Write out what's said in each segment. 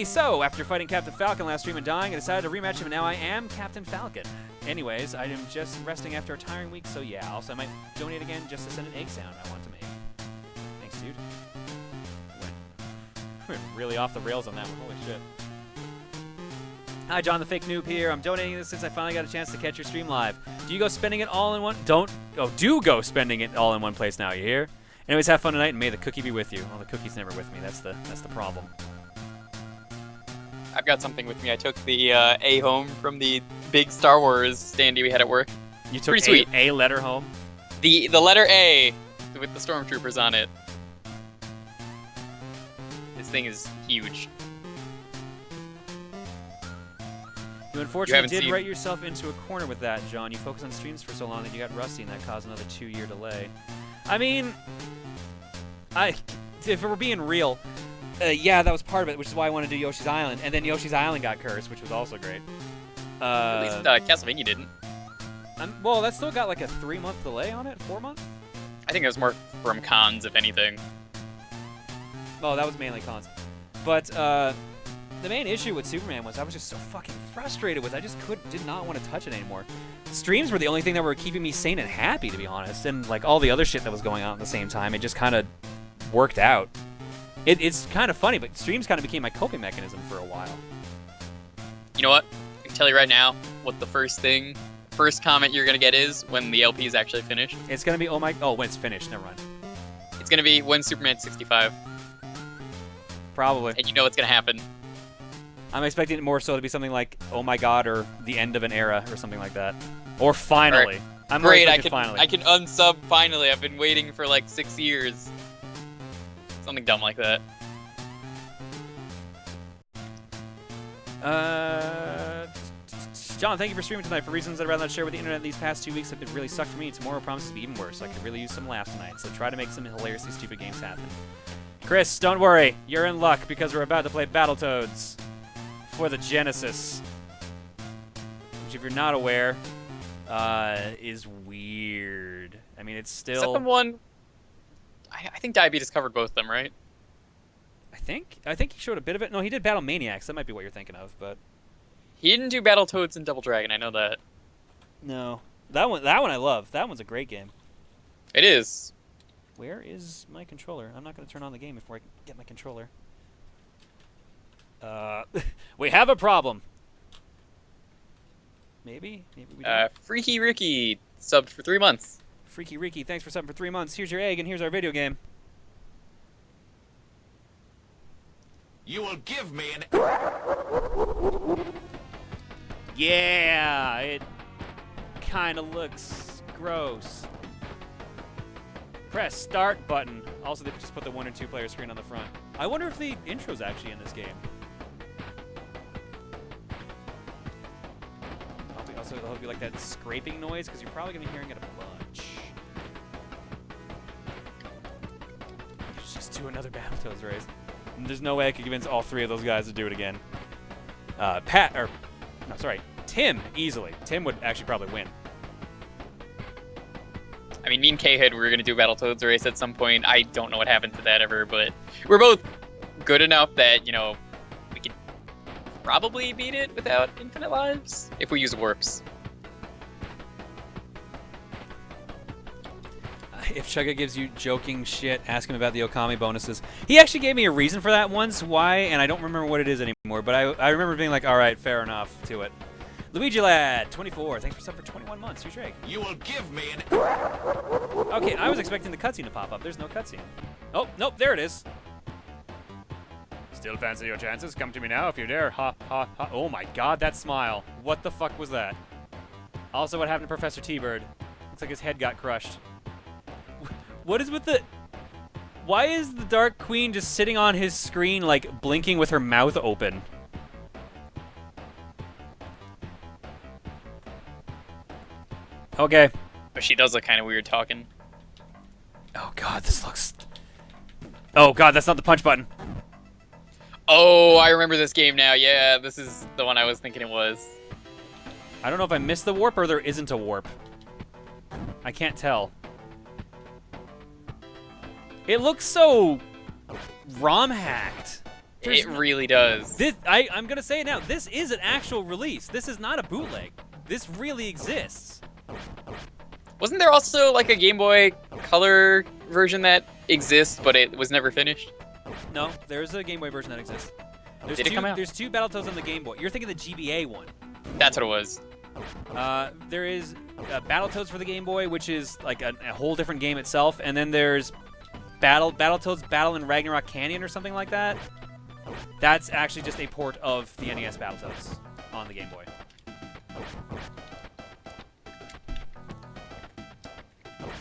Hey, so after fighting Captain Falcon last stream and dying, I decided to rematch him, and now I am Captain Falcon. Anyways, I am just resting after a tiring week, so yeah. Also, I might donate again just to send an egg sound I want to make. Thanks, dude. Went really off the rails on that one. Holy shit. Hi, John the Fake Noob here. I'm donating this since I finally got a chance to catch your stream live. Do you go spending it all in one? Do go spending it all in one place now, you hear? Anyways, have fun tonight, and may the cookie be with you. Well, the cookie's never with me. That's the problem. I've got something with me. I took the A home from the big Star Wars standee we had at work. You took Pretty sweet. A letter home? The letter A with the stormtroopers on it. This thing is huge. You unfortunately did write yourself into a corner with that, John. You focused on streams for so long that you got rusty, and that caused another 2-year delay. I mean, if we're being real, yeah, that was part of it, which is why I wanted to do Yoshi's Island. And then Yoshi's Island got cursed, which was also great. At least Castlevania didn't. Well, that still got like a 3-month delay on it? 4 months? I think it was more from cons, if anything. Oh, that was mainly cons. But the main issue with Superman was I was just so fucking frustrated with it. I just did not want to touch it anymore. Streams were the only thing that were keeping me sane and happy, to be honest. And like all the other shit that was going on at the same time, it just kind of worked out. It's kind of funny, but streams kind of became my coping mechanism for a while. You know what? I can tell you right now what the first comment you're going to get is when the LP is actually finished. It's going to be, when it's finished, never mind. It's going to be when Superman 65. Probably. And you know what's going to happen. I'm expecting it more so to be something like, oh my god, or the end of an era, or something like that. Or finally. Right. Great, I can finally. unsub finally. I've been waiting for like 6 years. Something dumb like that. John, thank you for streaming tonight. For reasons I'd rather not share with the internet, these past 2 weeks have been really sucked for me. Tomorrow promises to be even worse. I could really use some laughs tonight, so try to make some hilariously stupid games happen. Chris, don't worry. You're in luck because we're about to play Battletoads for the Genesis. Which, if you're not aware, is weird. I mean, it's still... Is that the one... I think Diabetes covered both of them, right? I think he showed a bit of it. No, he did Battle Maniacs. That might be what you're thinking of, but... He didn't do Battletoads and Double Dragon, I know that. No. That one I love. That one's a great game. It is. Where is my controller? I'm not going to turn on the game before I get my controller. We have a problem. Maybe we don't. Freaky Ricky subbed for 3 months. Freaky Ricky, thanks for subbing for 3 months. Here's your egg, and here's our video game. You will give me an... Yeah, it kind of looks gross. Press start button. Also, they just put the 1 or 2 player screen on the front. I wonder if the intro's actually in this game. Also, it'll be like that scraping noise, because you're probably going to be hearing it a bunch. Let's just do another Battletoads race. And there's no way I could convince all 3 of those guys to do it again. Tim, easily. Tim would actually probably win. I mean, me and K-Head were going to do Battletoads race at some point. I don't know what happened to that ever, but we're both good enough that, you know, we could probably beat it without infinite lives if we use warps. If Chugga gives you joking shit, ask him about the Okami bonuses. He actually gave me a reason for that once, why, and I don't remember what it is anymore, but I remember being like, alright, fair enough to it. Luigi Lad, 24, thanks for sub for 21 months. Here's your egg. You will give me an... Okay, I was expecting the cutscene to pop up. There's no cutscene. Oh, nope, there it is. Still fancy your chances? Come to me now if you dare. Ha, ha, ha. Oh my god, that smile. What the fuck was that? Also, what happened to Professor T-Bird? Looks like his head got crushed. What is with the... Why is the Dark Queen just sitting on his screen, like, blinking with her mouth open? Okay. But she does look kind of weird talking. Oh god, this looks... Oh god, that's not the punch button. Oh, I remember this game now. Yeah, this is the one I was thinking it was. I don't know if I missed the warp or there isn't a warp. I can't tell. It looks so ROM hacked. It really does. I'm gonna say it now. This is an actual release. This is not a bootleg. This really exists. Wasn't there also like a Game Boy Color version that exists, but it was never finished? No, there's a Game Boy version that exists. Did it come out? There's 2 Battletoads on the Game Boy. You're thinking the GBA one. That's what it was. There is Battletoads for the Game Boy, which is like a whole different game itself, and then there's Battletoads Battle in Ragnarok Canyon or something like that. That's actually just a port of the NES Battletoads on the Game Boy.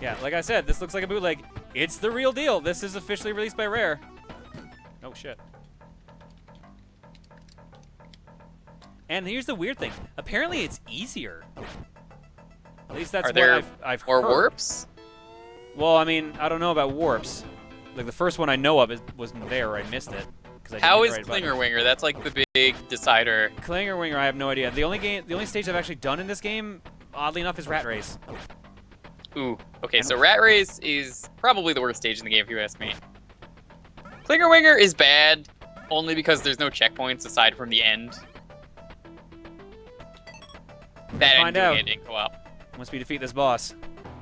Yeah, like I said, this looks like a bootleg. It's the real deal. This is officially released by Rare. Oh, shit. And here's the weird thing. Apparently, it's easier. At least that's what I've heard. Or warps? Well, I mean, I don't know about warps. Like, the first one I know of wasn't there, or I missed it. How is Clinger Winger? That's like the big decider. Clinger Winger, I have no idea. The only stage I've actually done in this game, oddly enough, is Rat Race. Ooh, okay, so Rat Race is probably the worst stage in the game, if you ask me. Clinger Winger is bad, only because there's no checkpoints aside from the end. That Find out. ending didn't go out. Once we defeat this boss.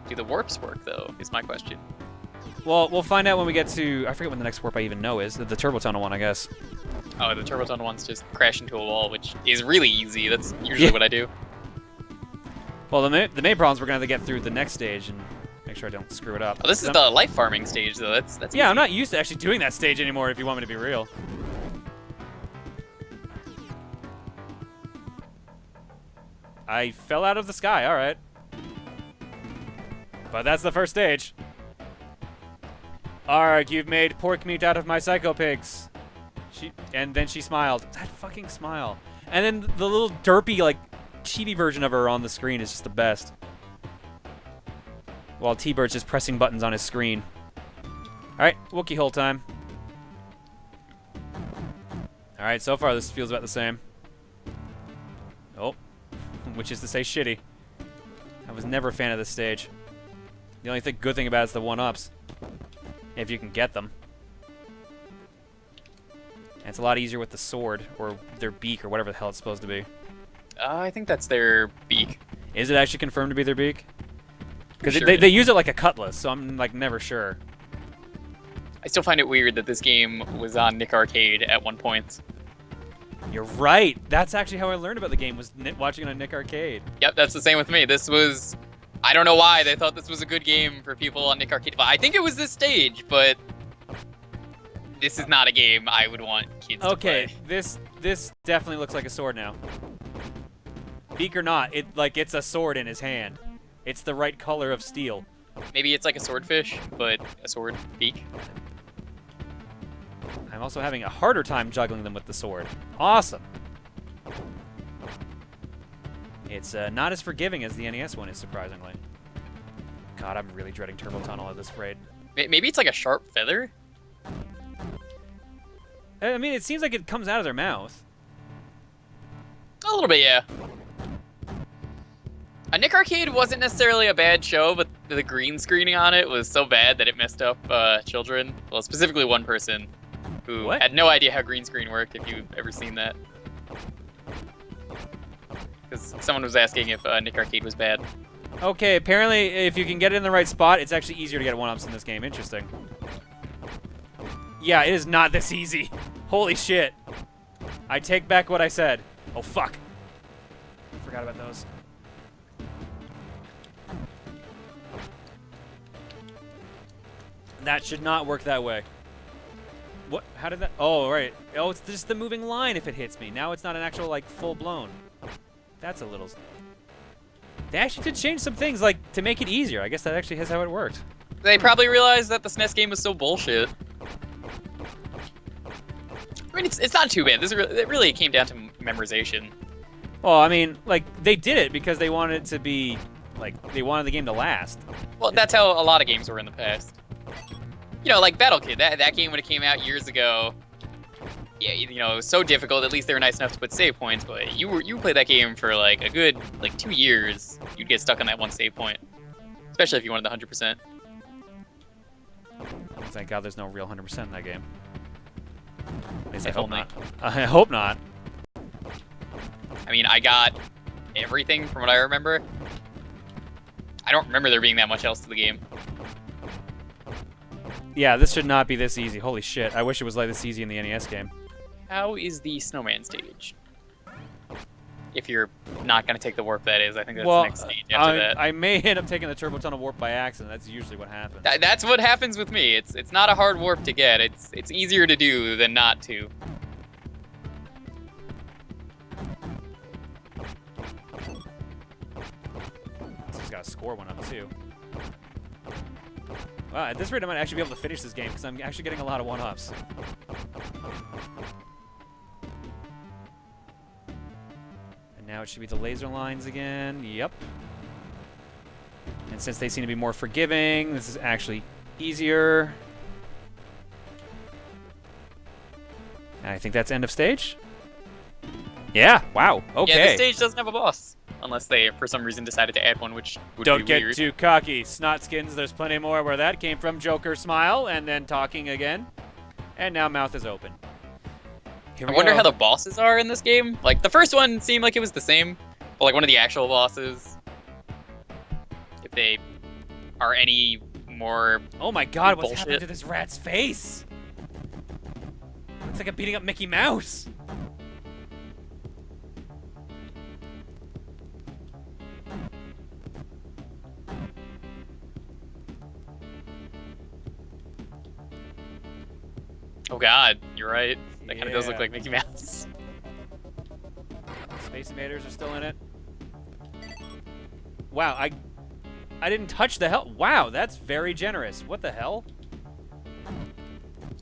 Do the warps work, though, is my question. Well, we'll find out when we get to... I forget what the next warp I even know is. The Turbo Tunnel one, I guess. Oh, the Turbo Tunnel one's just crash into a wall, which is really easy. That's usually what I do. Well, the main problem is we're going to have to get through the next stage and make sure I don't screw it up. Oh, this is the life farming stage, though. That's yeah, easy. I'm not used to actually doing that stage anymore, if you want me to be real. I fell out of the sky, alright. But that's the first stage. Arg, you've made pork meat out of my psycho pigs. And then she smiled. That fucking smile. And then the little derpy, like, chibi version of her on the screen is just the best. While T-Bird's just pressing buttons on his screen. Alright, Wookiee hole time. Alright, so far this feels about the same. Oh. Which is to say shitty. I was never a fan of this stage. The only good thing about it is the one-ups. If you can get them. And it's a lot easier with the sword, or their beak, or whatever the hell it's supposed to be. I think that's their beak. Is it actually confirmed to be their beak? Because Sure they use it like a cutlass, so I'm like never sure. I still find it weird that this game was on Nick Arcade at one point. You're right. That's actually how I learned about the game, was watching it on Nick Arcade. Yep, that's the same with me. This was... I don't know why they thought this was a good game for people on Nick Arcade. I think it was this stage, but this is not a game I would want kids to play. Okay, this definitely looks like a sword now. Beak or not, it's a sword in his hand. It's the right color of steel. Maybe it's like a swordfish, but a sword beak. I'm also having a harder time juggling them with the sword. Awesome. It's not as forgiving as the NES one is, surprisingly. God, I'm really dreading Turbo Tunnel at this rate. Maybe it's like a sharp feather? I mean, it seems like it comes out of their mouth. A little bit, yeah. Nick Arcade wasn't necessarily a bad show, but the green screening on it was so bad that it messed up children. Well, specifically one person who had no idea how green screen worked, if you've ever seen that. Because someone was asking if Nick Arcade was bad. Okay, apparently if you can get it in the right spot, it's actually easier to get one-ups in this game. Interesting. Yeah, it is not this easy. Holy shit. I take back what I said. Oh, fuck. Forgot about those. That should not work that way. What? How did that? Oh, right. Oh, it's just the moving line if it hits me. Now it's not an actual, like, full-blown. That's a little... They actually did change some things, like, to make it easier. I guess that actually is how it worked. They probably realized that the SNES game was so bullshit. I mean, it's not too bad. It really came down to memorization. Well, I mean, like, they did it because they wanted it to be, like, they wanted the game to last. Well, that's how a lot of games were in the past. You know, like Battle Kid, that game when it came out years ago, yeah, you know, it was so difficult. At least they were nice enough to put save points, but you played that game for like a good 2 years, you'd get stuck on that one save point, especially if you wanted the 100%. Thank God there's no real 100% in that game. At least I If hope only. not. I hope not. I mean, I got everything from what I remember. I don't remember there being that much else to the game. Yeah, this should not be this easy. Holy shit. I wish it was like this easy in the NES game. How is the snowman stage? If you're not going to take the warp, that is. I think that's Well, the next stage after that. I may end up taking the turbo tunnel warp by accident. That's usually what happens. That's what happens with me. It's not a hard warp to get. It's easier to do than not to. Just gotta score one up too. Wow, at this rate I might actually be able to finish this game because I'm actually getting a lot of one-ups. And now it should be the laser lines again. Yep. And since they seem to be more forgiving, this is actually easier. And I think that's end of stage. Yeah, wow, okay. Yeah, this stage doesn't have a boss. Unless they, for some reason, decided to add one, which would Don't be get weird. too cocky. Snotskins, there's plenty more where that came from. Joker smile, and then talking again. And now mouth is open. Here I we wonder go. how the bosses are in this game. Like, the first one seemed like it was the same, but like one of the actual bosses, if they are any more... Oh my god, what's bullshit. happening to this rat's face? Looks like I'm beating up Mickey Mouse. Oh god, you're right. That kind of does look Yeah. like Mickey Mouse. Space Invaders are still in it. Wow, I didn't touch the hell. Wow, that's very generous. What the hell?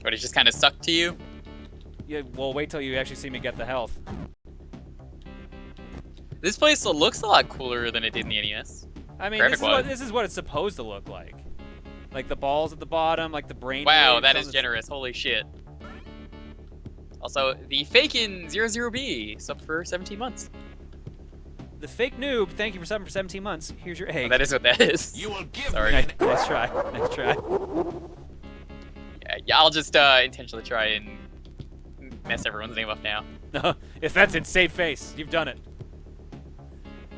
But it just kind of stuck to you. Yeah, well, wait till you actually see me get the health. This place looks a lot cooler than it did in the NES. I mean, Graphic-wise. this is what it's supposed to look like. Like the balls at the bottom, like the brain. Wow, waves that on is the- generous. Holy shit. Also, the Fakin 00B subbed for 17 months. The fake noob, thank you for subbing for 17 months. Here's your egg. Oh, that is what that is. You will give Sorry. me Nice, nice try. Nice try. Yeah, I'll just intentionally try and mess everyone's name up now. No, if that's in safe face, you've done it.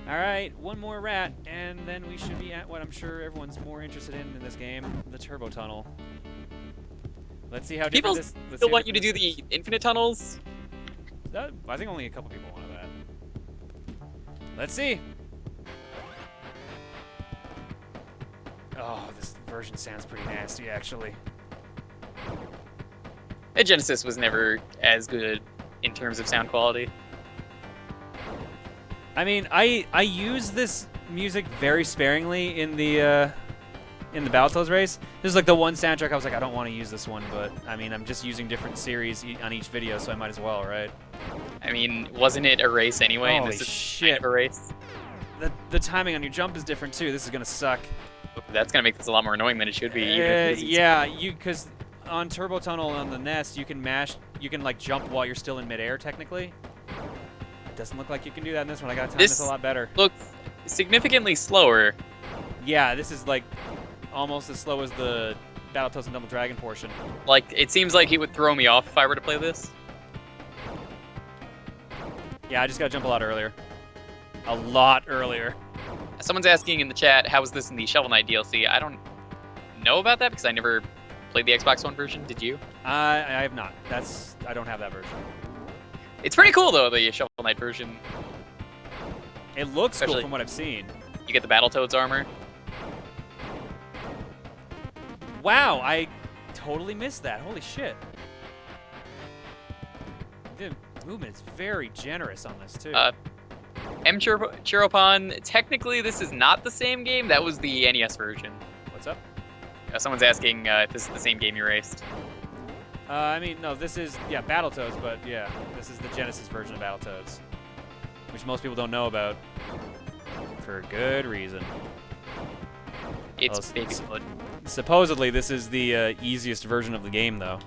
All right, one more rat, and then we should be at what I'm sure everyone's more interested in this game, the turbo tunnel. Let's see how People different this. let's see still how want you to do different the infinite tunnels. this is. I think only a couple people wanted that. Let's see. Oh, this version sounds pretty nasty, actually. The Genesis was never as good in terms of sound quality. I mean, I use this music very sparingly in the Battletoads race. This is like the one soundtrack I was like, I don't want to use this one, but I mean, I'm just using different series on each video, so I might as well, right? I mean, wasn't it a race anyway? And Holy this is shit. kind of a race. The timing on your jump is different too. This is gonna suck. That's gonna make this a lot more annoying than it should be. Even if it's easy. Yeah, because on Turbo Tunnel on the NES, you can like jump while you're still in midair technically. It doesn't look like you can do that in this one. I gotta time this a lot better. Looks significantly slower. Yeah, this is like almost as slow as the Battletoads and Double Dragon portion. Like, it seems like it would throw me off if I were to play this. Yeah, I just gotta jump a lot earlier. A lot earlier. Someone's asking in the chat, how was this in the Shovel Knight DLC? I don't know about that because I never played the Xbox One version. Did you? I have not. I don't have that version. It's pretty cool though, the Shovel Knight version. It looks cool Especially- from what I've seen. You get the Battletoads armor. Wow, I totally missed that. Holy shit. The movement is very generous on this too. Chiropon, technically this is not the same game. That was the NES version. What's up? Someone's asking if this is the same game you raced. I mean, no, this is, yeah, Battletoads, but yeah, this is the Genesis version of Battletoads, which most people don't know about for good reason. It's Oh, baby blood. Supposedly, this is the easiest version of the game, though.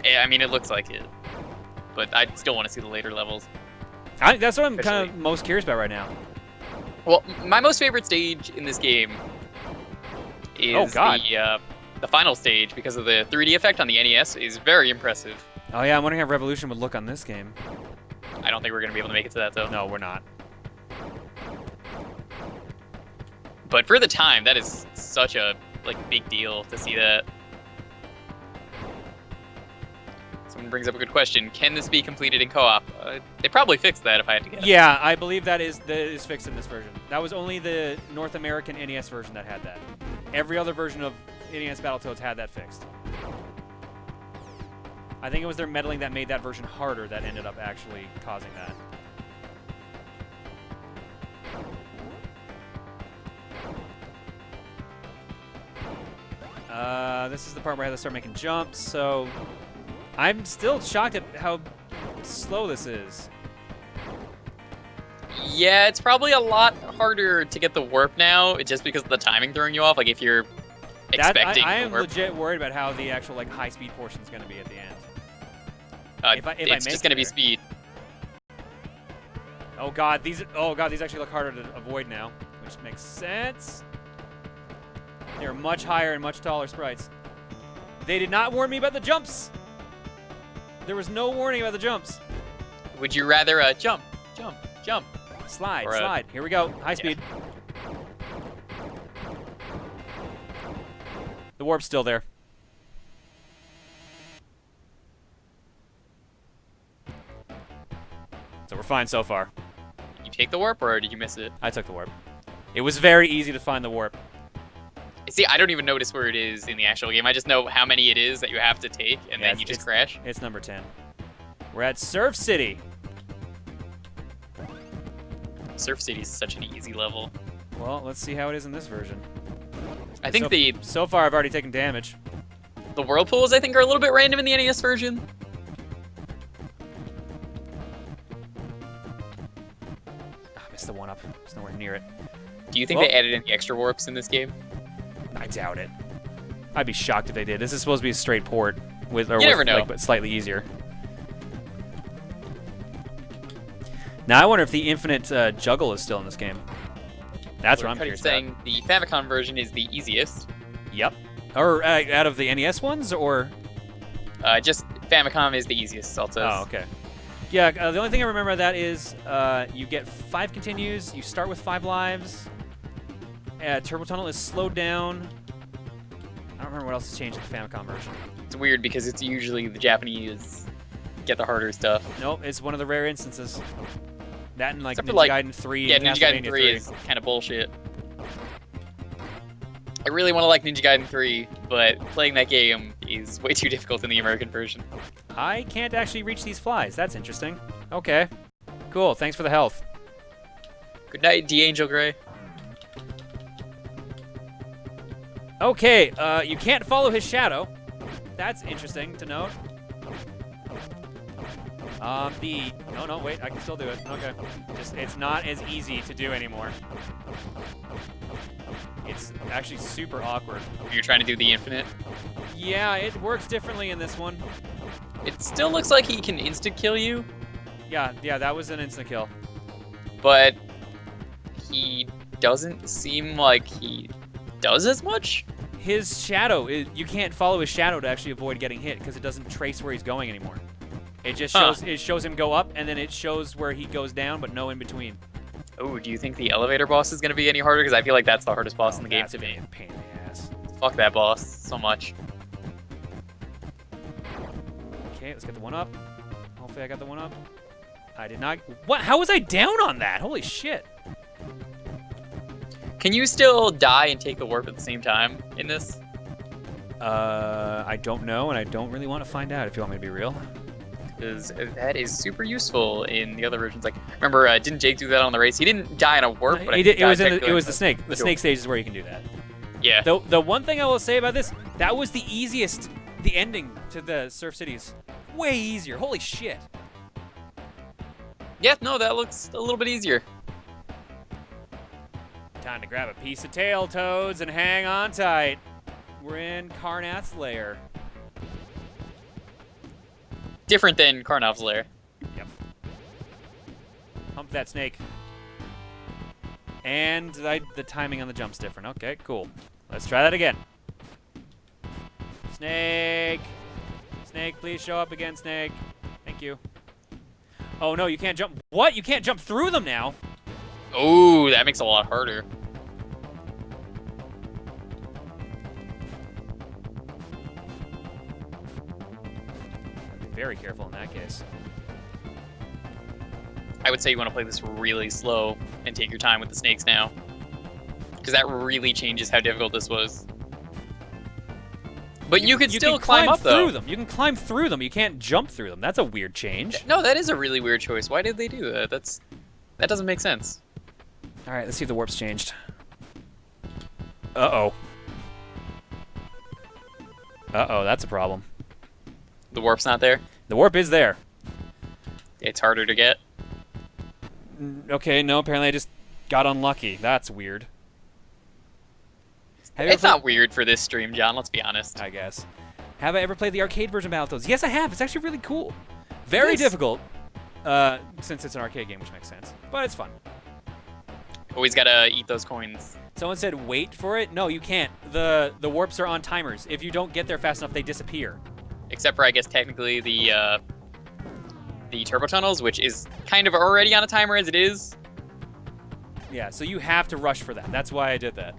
Yeah, I mean, it looks like it. But I still want to see the later levels. That's what I'm kind of Especially- most curious about right now. Well, my most favorite stage in this game is Oh, God. the final stage, because of the 3D effect on the NES, is very impressive. Oh yeah, I'm wondering how Revolution would look on this game. I don't think we're going to be able to make it to that, though. No, we're not. But for the time, that is such a big deal to see that. Someone brings up a good question. Can this be completed in co-op? They probably fixed that if I had to guess. Yeah, I believe that is fixed in this version. That was only the North American NES version that had that. Every other version of NES Battletoads had that fixed. I think it was their meddling that made that version harder that ended up actually causing that. This is the part where I have to start making jumps, so I'm still shocked at how slow this is. Yeah, it's probably a lot harder to get the warp now, just because of the timing throwing you off. Like, if you're expecting I the am warp. legit worried about how the actual high-speed portion is going to be at the end. It's just going to be speed. Oh god, these actually look harder to avoid now, which makes sense. They're much higher and much taller sprites. They did not warn me about the jumps. There was no warning about the jumps. Would you rather jump? Slide, Or, slide. Here we go. High speed. The warp's still there. So we're fine so far. Did you take the warp, or did you miss it? I took the warp. It was very easy to find the warp. See, I don't even notice where it is in the actual game. I just know how many it is that you have to take, and then you just crash. It's number 10. We're at Surf City. Surf City is such an easy level. Well, let's see how it is in this version. I think so far I've already taken damage. the whirlpools, I think, are a little bit random in the NES version. I missed the one up. It's nowhere near it. Do you think they added any extra warps in this game? I doubt it. I'd be shocked if they did. This is supposed to be a straight port with, never know. but slightly easier. Now I wonder if the infinite juggle is still in this game. That's what I'm curious about. saying the Famicom version is the easiest. Yep. Or out of the NES ones, or? Just Famicom is the easiest, also. Oh, okay. Yeah, the only thing I remember of that is you get 5 continues, you start with 5 lives, Turbo Tunnel is slowed down. I don't remember what else has changed in the Famicom version. It's weird because it's usually the Japanese get the harder stuff. Nope, it's one of the rare instances. That and Except Ninja for, Gaiden 3 Yeah, and Ninja Gaiden Castlevania 3 is kind of bullshit. I really want to like Ninja Gaiden 3, but playing that game is way too difficult in the American version. I can't actually reach these flies. That's interesting. Okay. Cool, thanks for the health. Good night, D-Angel Gray. Okay, you can't follow his shadow. That's interesting to note. No, wait, I can still do it. Okay. It's not as easy to do anymore. It's actually super awkward. You're trying to do the infinite. Yeah, it works differently in this one. It still looks like he can insta-kill you, Yeah, that was an instant kill. but he doesn't seem like he does as much. His shadow, you can't follow his shadow to actually avoid getting hit because it doesn't trace where he's going anymore. It just shows him go up, and then it shows where he goes down, but no in between. Oh, do you think the elevator boss is going to be any harder? Because I feel like that's the hardest boss in the game That's to me. a pain in the ass. Fuck that boss so much. Okay, let's get the one up. Hopefully I got the one up. I did not. What? How was I down on that? Holy shit. Can you still die and take the warp at the same time in this? I don't know, and I don't really want to find out if you want me to be real. Because that is super useful in the other versions. Like, remember, didn't Jake do that on the race? He didn't die in a warp, but He did, it was the snake. The snake stage is where you can do that. Yeah. The one thing I will say about this, that was the easiest, the ending to the Surf Cities. Way easier. Holy shit. Yeah, no, that looks a little bit easier. Time to grab a piece of tail, Toads, and hang on tight. We're in Karnath's lair. Different than Karnov's lair. Yep. Hump that snake. And the timing on the jump's different. Okay, cool. Let's try that again. Snake! Snake, please show up again, Snake. Thank you. Oh no, you can't jump. What? You can't jump through them now? Oh, that makes it a lot harder. Be very careful in that case. I would say you want to play this really slow and take your time with the snakes now. Because that really changes how difficult this was. But you could still climb up, though. Through them. You can climb through them. You can't jump through them. That's a weird change. No, that is a really weird choice. Why did they do that? That doesn't make sense. All right, let's see if the warp's changed. Uh-oh. Uh-oh, that's a problem. The warp's not there? The warp is there. It's harder to get? Okay, no, apparently I just got unlucky. That's weird. It's not weird for this stream, John, let's be honest. I guess. Have I ever played the arcade version of Battletoads? Yes, I have. It's actually really cool. Very difficult, since it's an arcade game, which makes sense. But it's fun. Always gotta eat those coins. Someone said wait for it. No, you can't. The warps are on timers. If you don't get there fast enough, they disappear. Except for, I guess, technically the turbo tunnels, which is kind of already on a timer as it is. Yeah, so you have to rush for that. That's why I did that.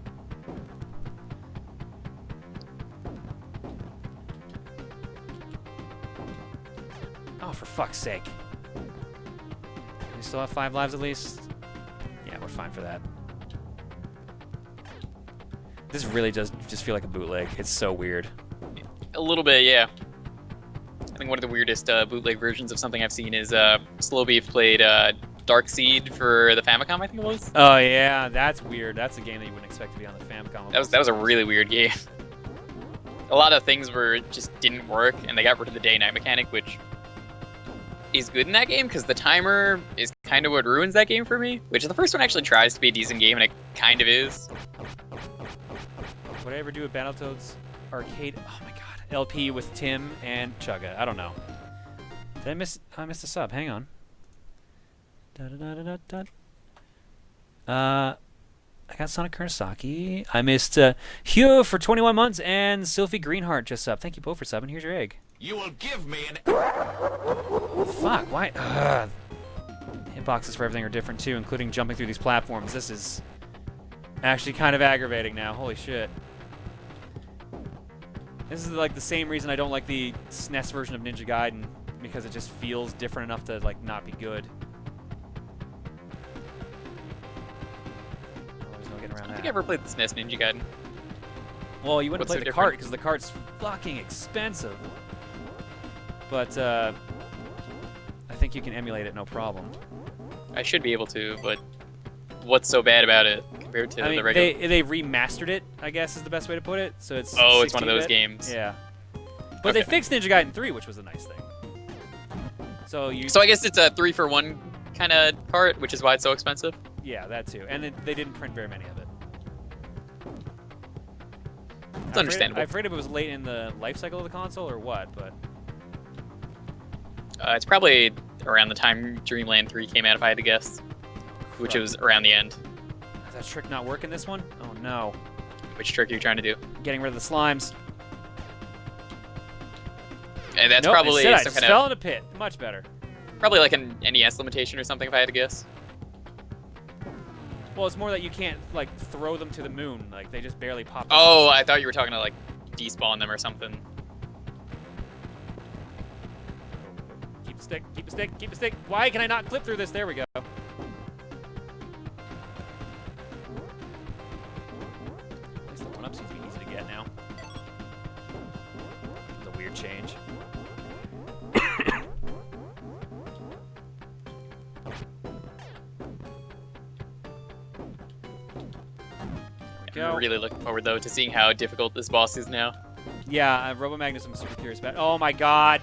Oh, for fuck's sake. We still have 5 lives at least? Yeah, we're fine for that. This really does just feel like a bootleg. It's so weird. A little bit, yeah. I think one of the weirdest bootleg versions of something I've seen is Slow Beef played Dark Seed for the Famicom, I think it was. Oh yeah, that's weird. That's a game that you wouldn't expect to be on the Famicom. That was a really weird game. A lot of things just didn't work, and they got rid of the day-night mechanic, which is good in that game because the timer is kind of what ruins that game for me. Which the first one actually tries to be a decent game, and it kind of is. Would I ever do a Battletoads arcade? Oh my god. LP with Tim and Chugga. I don't know. Did I miss? I missed a sub. Hang on. I got Sonic Kurosaki. I missed Hugh for 21 months and Sylphie Greenheart just sub. Thank you both for subbing. Here's your egg. You will give me an... Fuck. Why? Hitboxes for everything are different too, including jumping through these platforms. This is actually kind of aggravating now. Holy shit. This is like the same reason I don't like the SNES version of Ninja Gaiden, because it just feels different enough to like not be good. Oh, there's no getting around I don't that. think I ever played the SNES Ninja Gaiden. Well, you wouldn't What's play so the cart different? because the cart's fucking expensive. But I think you can emulate it no problem. I should be able to, but what's so bad about it compared to I mean, the regular? they remastered it, I guess is the best way to put it. So it's Oh, it's one of those 16-bit. games. Yeah. But they Okay. fixed Ninja Gaiden 3, which was a nice thing. So So I guess it's a 3-for-1 kind of cart, which is why it's so expensive. yeah, that too. And they didn't print very many of it. It's understandable. I'm afraid it was late in the life cycle of the console or what, but It's probably around the time Dreamland 3 came out, if I had to guess, which was around the end. is that trick not working this one? Oh no. Which trick are you trying to do? Getting rid of the slimes. And that's Nope, probably instead I some just kind fell of in a pit. Much better. probably like an NES limitation or something, if I had to guess. Well, it's more that you can't like throw them to the moon. Like they just barely pop up. Oh, I thought you were talking to like despawn them or something. Keep a stick, keep a stick, keep a stick. Why can I not clip through this? There we go. At least the one-up seems to be easy to get now. It's a weird change. I'm really looking forward though to seeing how difficult this boss is now. Yeah, Robomagnus I'm super curious about. Oh my god!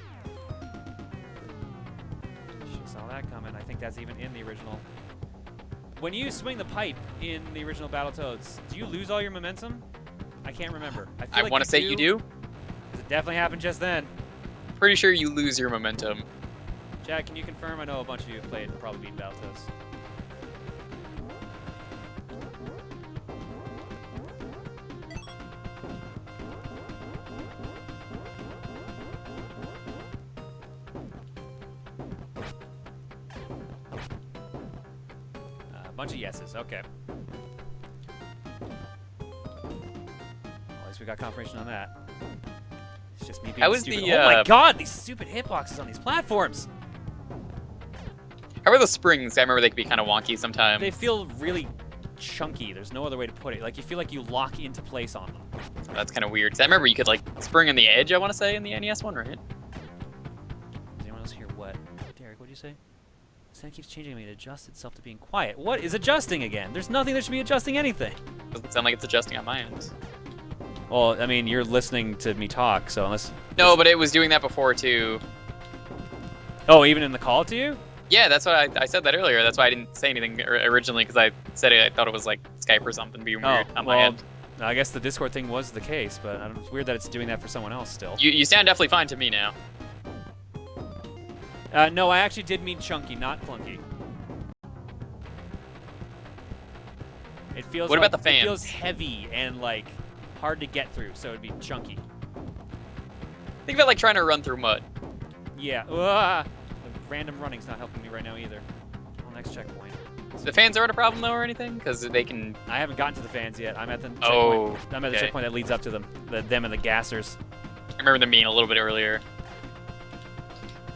Should've saw that coming. I think that's even in the original. When you swing the pipe in the original Battletoads, do you lose all your momentum? I can't remember. I feel like want to say you do. 'Cause it definitely happened just then. Pretty sure you lose your momentum. Jack, can you confirm? I know a bunch of you have played and probably beaten Battletoads. Bunch of yeses. Okay. Well, at least we got confirmation on that. It's just me being How was stupid. the, Oh my god, these stupid hitboxes on these platforms! How are the springs? I remember they could be kind of wonky sometimes. They feel really chunky. There's no other way to put it. Like, you feel like you lock into place on them. That's kind of weird. 'Cause I remember you could, like, spring on the edge, I want to say, in the NES one, right? Does anyone else hear what? Derek, what'd you say? The sound keeps changing me to adjust itself to being quiet. What is adjusting again? There's nothing that should be adjusting anything. Doesn't sound like it's adjusting on my end. Well, I mean, you're listening to me talk, so unless... No, but it was doing that before, too. Oh, even in the call to you? Yeah, that's what I said that earlier. That's why I didn't say anything originally, because I said it. I thought it was like Skype or something being weird on my end. I guess the Discord thing was the case, but it's weird that it's doing that for someone else still. You sound definitely fine to me now. No, I actually did mean chunky, not clunky. It feels. What like, about the fans? It feels heavy and like hard to get through, so it'd be chunky. Think about like trying to run through mud. Yeah. The random running's not helping me right now either. Well, next checkpoint. The fans aren't a problem though, or anything, because they can. I haven't gotten to the fans yet. I'm at the checkpoint. Oh, I'm at the okay. checkpoint that leads up to them. Them and the gassers. I remember them being a little bit earlier.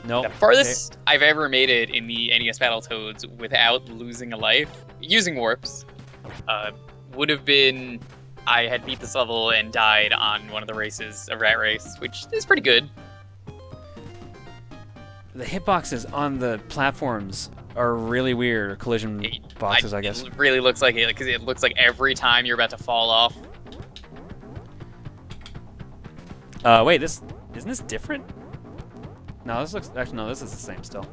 Nope. The farthest I've ever made it in the NES Battletoads without losing a life, using warps, would have been I had beat this level and died on one of the races, a rat race, which is pretty good. The hitboxes on the platforms are really weird, or collision boxes, I guess. It really looks like it, because it looks like every time you're about to fall off. Wait, isn't this different? No, this looks, actually, no, this is the same still.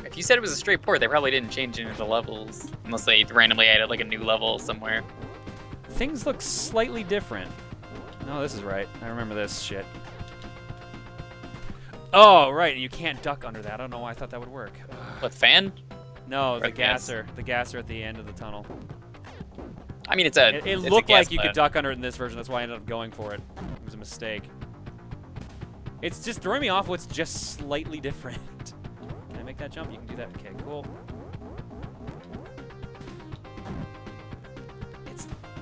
If you said it was a straight port, they probably didn't change any of the levels, unless they randomly added like a new level somewhere. Things look slightly different. No, this is right. I remember this shit. Oh, right, and you can't duck under that. I don't know why I thought that would work. What, fan? No, the Or gas? gasser. The gasser at the end of the tunnel. I mean, it's a. It it's a looked gas like you could plant. duck under it in this version. That's why I ended up going for it. It was a mistake. It's just throwing me off what's just slightly different. Can I make that jump? You can do that. Okay, cool.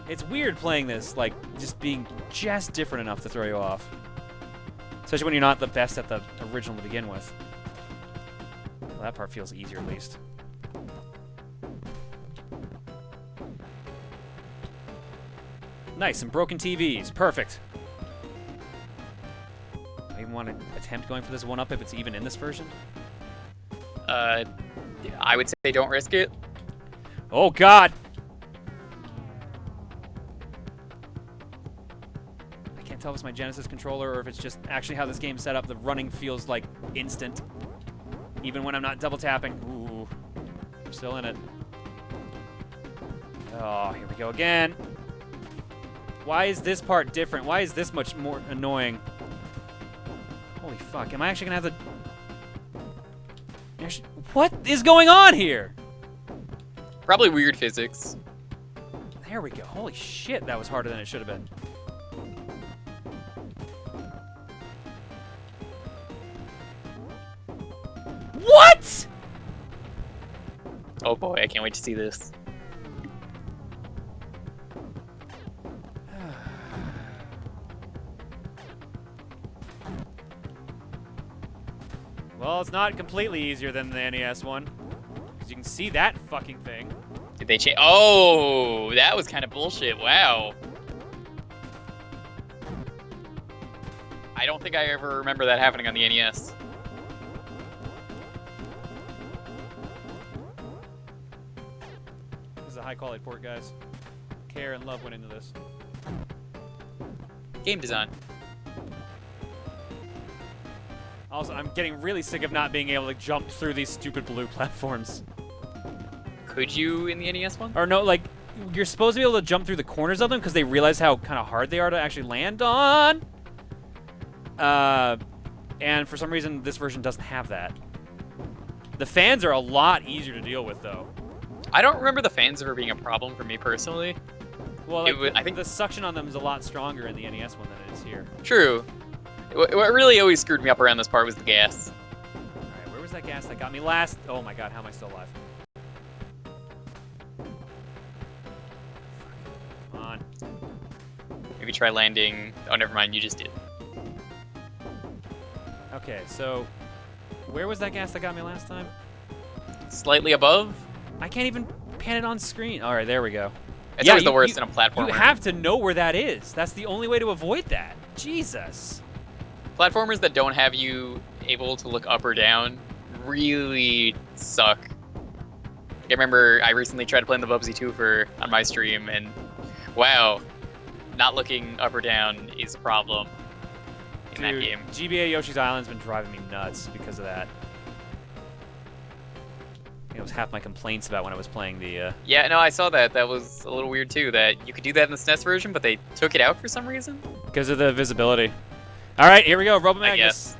It's weird playing this, like, just being just different enough to throw you off. Especially when you're not the best at the original to begin with. Well, that part feels easier, at least. Nice, some broken TVs. Perfect. I even want to attempt going for this one-up if it's even in this version. I would say don't risk it. Oh, God! I can't tell if it's my Genesis controller or if it's just actually how this game's set up. The running feels like instant. Even when I'm not double tapping. Ooh. I'm still in it. Oh, here we go again. Why is this part different? Why is this much more annoying? Holy fuck, am I actually gonna have to... What is going on here? Probably weird physics. There we go. Holy shit, that was harder than it should have been. What?! Oh boy, I can't wait to see this. Well, it's not completely easier than the NES one. Because you can see that fucking thing. Did they change? Oh, that was kind of bullshit. Wow. I don't think I ever remember that happening on the NES. This is a high-quality port, guys. Care and love went into this. Game design. Also, I'm getting really sick of not being able to jump through these stupid blue platforms. Could you in the NES one? Or no, like, you're supposed to be able to jump through the corners of them because they realize how kind of hard they are to actually land on. And for some reason, this version doesn't have that. The fans are a lot easier to deal with, though. I don't remember the fans ever being a problem for me personally. Well, like, I think the suction on them is a lot stronger in the NES one than it is here. True. What really always screwed me up around this part was the gas. All right, where was that gas that got me last? Oh my god, how am I still alive? maybe try landing. Oh, never mind. You just did. Okay, so where was that gas that got me last time? Slightly above. I can't even pan it on screen. All right, there we go. It's always the worst in a platformer. You have to know where that is. That's the only way to avoid that. Jesus. Platformers that don't have you able to look up or down really suck. I remember I recently tried playing the Bubsy 2 on my stream, and wow, not looking up or down is a problem in that game. GBA Yoshi's Island's been driving me nuts because of that. It was half my complaints about when I was playing the... Yeah, no, I saw that. That was a little weird, too, that you could do that in the SNES version, but they took it out for some reason. Because of the visibility. All right, here we go. Robo Magnus. I guess.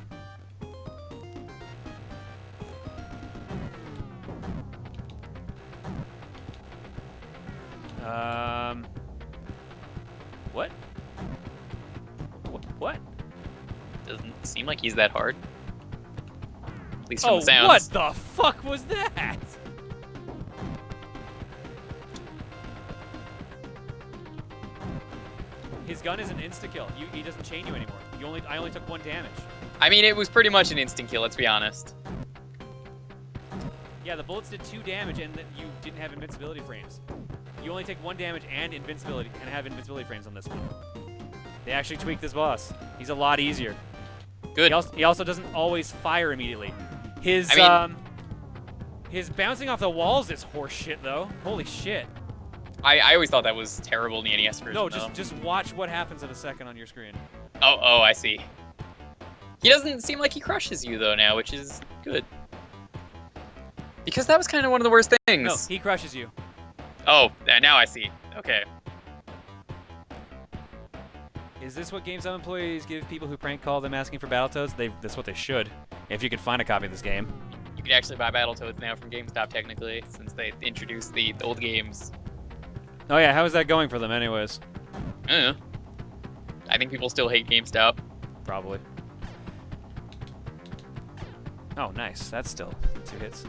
What? What? Doesn't seem like he's that hard. At least from Oh, the sounds. what the fuck was that? His gun is an insta-kill. He doesn't chain you anymore. I only took 1 damage. I mean, it was pretty much an instant kill, let's be honest. Yeah, the bullets did 2 damage, and you didn't have invincibility frames. You only take 1 damage and invincibility, and have invincibility frames on this one. They actually tweaked this boss. He's a lot easier. Good. He also doesn't always fire immediately. His bouncing off the walls is horse shit, though. Holy shit. I always thought that was terrible in the NES version. No, though. just watch what happens in a second on your screen. Oh, I see. He doesn't seem like he crushes you, though, now, which is good. Because that was kind of one of the worst things. No, he crushes you. Oh, now I see. Okay. Is this what GameStop employees give people who prank call them asking for Battletoads? That's what they should, if you could find a copy of this game. You can actually buy Battletoads now from GameStop, technically, since they introduced the old games. Oh yeah, how is that going for them anyways? I don't know. I think people still hate GameStop. Probably. Oh, nice. That's still 2 hits.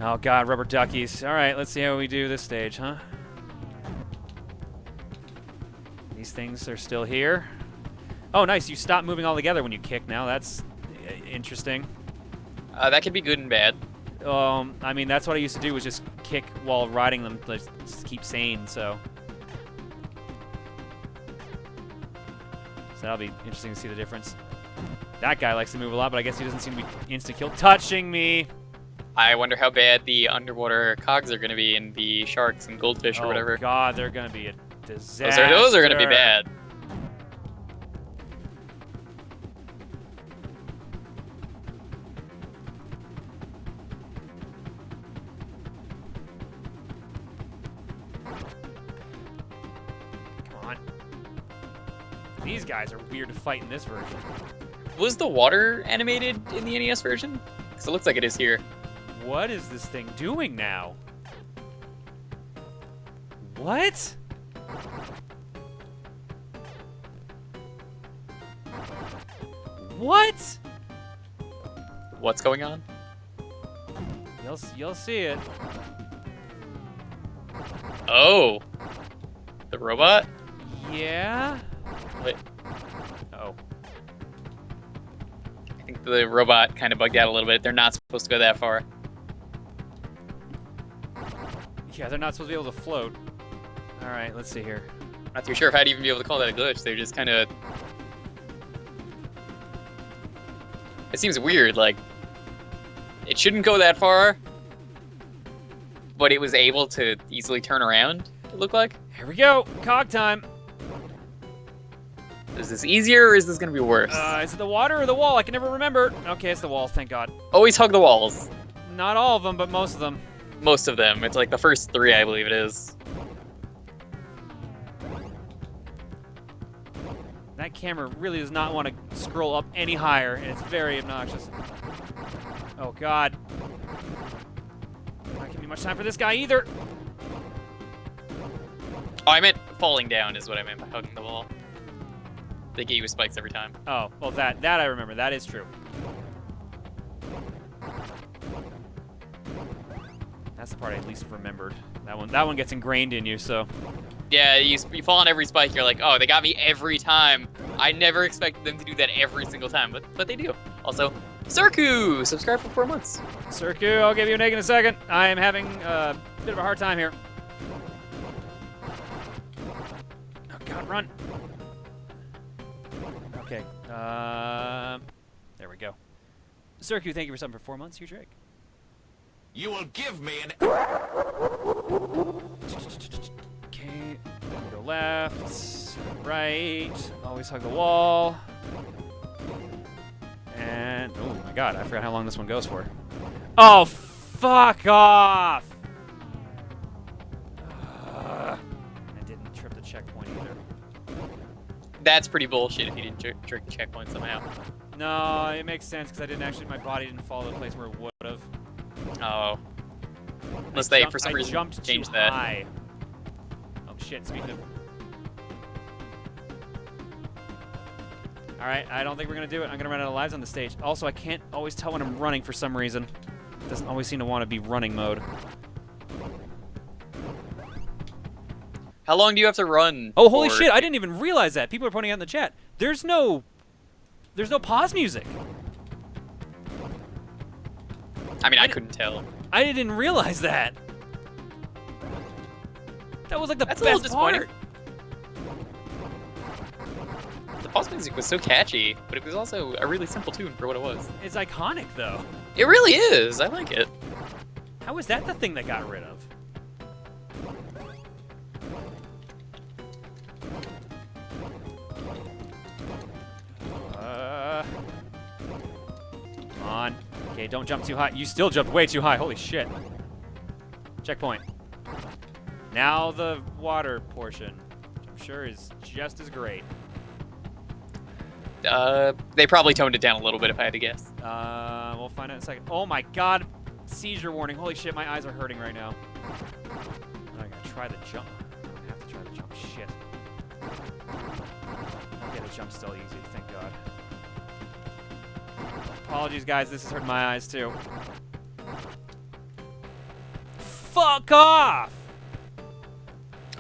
Oh god, rubber duckies. Alright, let's see how we do this stage, huh? These things are still here. Oh, nice. You stop moving altogether when you kick now. That's interesting. That could be good and bad. I mean, that's what I used to do, was just kick while riding them, just keep sane, so that'll be interesting to see the difference. That guy likes to move a lot, but I guess he doesn't seem to be insta-kill. Touching me! I wonder how bad the underwater cogs are going to be in the sharks and goldfish or whatever. Oh god, they're going to be a disaster. Those are going to be bad. These guys are weird to fight in this version. Was the water animated in the NES version? Because it looks like it is here. What is this thing doing now? What? What? What's going on? You'll see it. Oh. The robot? Yeah? Wait. Oh. I think the robot kind of bugged out a little bit. They're not supposed to go that far. Yeah, they're not supposed to be able to float. Alright, let's see here. Not too sure if I'd even be able to call that a glitch. They're just kind of... It seems weird, like... It shouldn't go that far, but it was able to easily turn around, it looked like. Here we go! Cog time! Is this easier, or is this going to be worse? Is it the water or the wall? I can never remember. Okay, it's the wall, thank God. Always hug the walls. Not all of them, but most of them. Most of them. It's like the first 3, I believe it is. That camera really does not want to scroll up any higher, and it's very obnoxious. Oh, God. Not giving me much time for this guy either. Oh, I meant falling down is what I meant by hugging the wall. They get you with spikes every time. Oh, well, that I remember. That is true. That's the part I at least remembered. That one gets ingrained in you, so. Yeah, you fall on every spike, you're like, oh, they got me every time. I never expected them to do that every single time, but they do. Also, Circu, subscribe for 4 months. Circu, I'll give you an egg in a second. I am having a bit of a hard time here. Oh, God, run. Okay, there we go. Circu, thank you for something for 4 months. Huge egg. You will give me an... Okay, go left, right, always hug the wall. And, oh my God, I forgot how long this one goes for. Oh, fuck off! I didn't trip the checkpoint either. That's pretty bullshit if you didn't trick the checkpoint somehow. No, it makes sense because I didn't actually, my body didn't fall to the place where it would have. Oh. Unless they, for some reason, jumped changed too that. high. Oh shit, speaking of... Alright, I don't think we're gonna do it. I'm gonna run out of lives on the stage. Also, I can't always tell when I'm running for some reason. It doesn't always seem to want to be running mode. How long do you have to run? Oh, holy shit, I didn't even realize that. People are pointing out in the chat. There's no pause music. I mean, I couldn't tell. I didn't realize that. That was like the That's a little best part. disappointing. The pause music was so catchy, but it was also a really simple tune for what it was. It's iconic, though. It really is. I like it. How is that the thing that got rid of? Come on. Okay, don't jump too high. You still jumped way too high. Holy shit. Checkpoint. Now the water portion, which I'm sure is just as great. They probably toned it down a little bit if I had to guess. We'll find out in a second. Oh my God. Seizure warning. Holy shit, my eyes are hurting right now. I'm gonna try the jump. I have to try the jump. Shit. Okay, the jump's still easy. Thank God. Apologies, guys. This has hurt my eyes, too. Fuck off!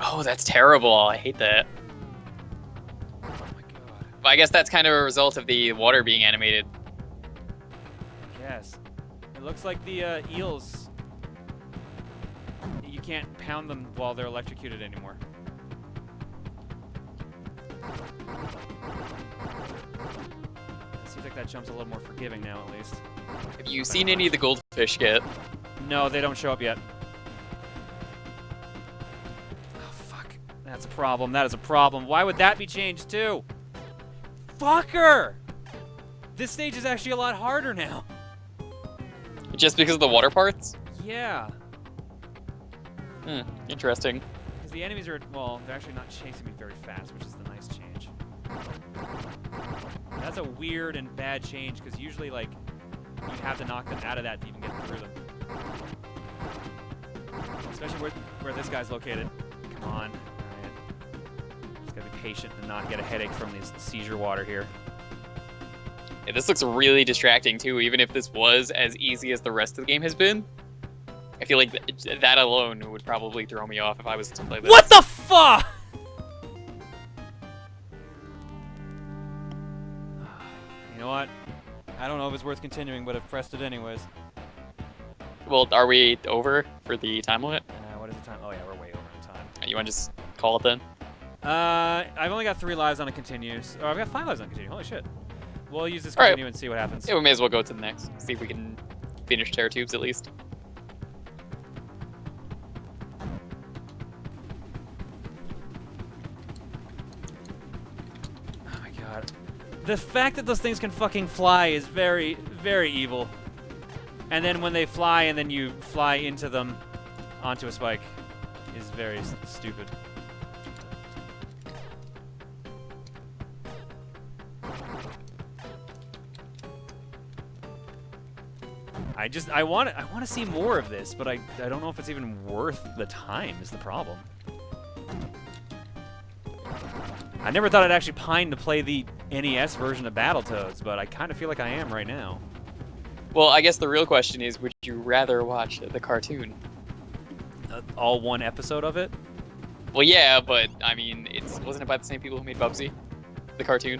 Oh, that's terrible. I hate that. Oh my God. But I guess that's kind of a result of the water being animated. Yes. It looks like the eels. You can't pound them while they're electrocuted anymore. Seems like that jump's a little more forgiving now, at least. Have you seen any of the goldfish yet? No, they don't show up yet. Oh, fuck. That's a problem. That is a problem. Why would that be changed, too? Fucker! This stage is actually a lot harder now. Just because of the water parts? Yeah. Interesting. Because the enemies are, well, they're actually not chasing me very fast, which is the nice change. That's a weird and bad change, because usually, like, you have to knock them out of that to even get through them. Especially where this guy's located. Come on. Alright. Just gotta be patient and not get a headache from this seizure water here. Yeah, this looks really distracting, too, even if this was as easy as the rest of the game has been. I feel like that alone would probably throw me off if I was to play this. What the fuck?! You know what? I don't know if it's worth continuing, but I've pressed it anyways. Well, are we over for the time limit? What is the time? Oh yeah, we're way over on time. You want to just call it then? I've only got 3 lives on a continues. Oh, I've got 5 lives on continue. Holy shit. We'll use this All right. continue and see what happens. Yeah, we may as well go to the next. See if we can finish Terror Tubes at least. Oh my God. The fact that those things can fucking fly is very, very evil. And then when they fly and then you fly into them onto a spike is very stupid. I want to see more of this, but I don't know if it's even worth the time is the problem. I never thought I'd actually pine to play the NES version of Battletoads, but I kind of feel like I am right now. Well, I guess the real question is, would you rather watch the cartoon? all one episode of it. Well, yeah, but I mean, wasn't it by the same people who made Bubsy, the cartoon?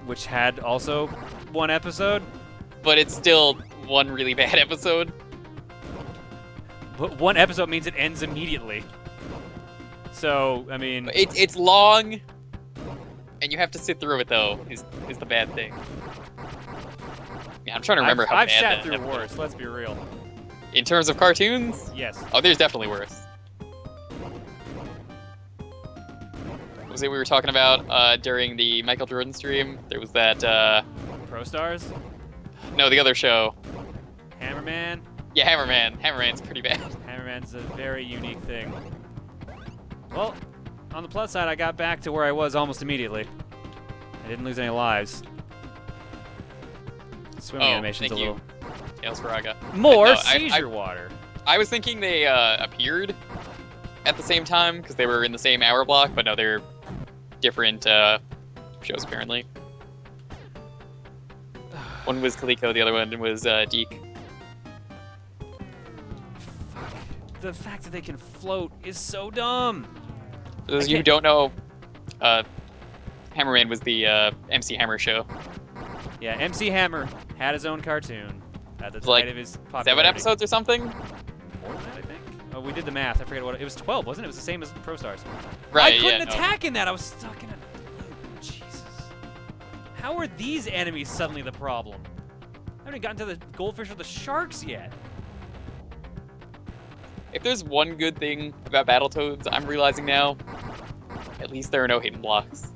Which had also one episode. But it's still one really bad episode. But one episode means it ends immediately. So, I mean... It's long, and you have to sit through it, though, is the bad thing. Yeah, I'm trying to remember how I've bad sat that through episode worse, is. let's be real. In terms of cartoons? Yes. Oh, there's definitely worse. What was it we were talking about during the Michael Jordan stream? There was that, Pro Stars? No, the other show. Hammerman? Yeah, Hammerman. Hammerman's pretty bad. Hammerman's a very unique thing. Well, on the plus side, I got back to where I was almost immediately. I didn't lose any lives. Swimming animation's a little... Tales Faraga. More No, seizure water. I was thinking they appeared at the same time because they were in the same hour block, but no, they're different shows apparently. One was Kaliko, the other one was Deke. Fuck. The fact that they can float is so dumb. For those of you who don't know, Hammerman was the MC Hammer show. Yeah, MC Hammer had his own cartoon at the Like, height of his popularity. 7 episodes or something? More than that, I think. Oh, we did the math. I forget what it was. 12, wasn't it? It was the same as Pro Stars. Right, I couldn't yeah, no. attack in that. I was stuck in a... Jesus. How are these enemies suddenly the problem? I haven't gotten to the goldfish or the sharks yet. If there's one good thing about Battletoads, I'm realizing now, at least there are no hidden blocks.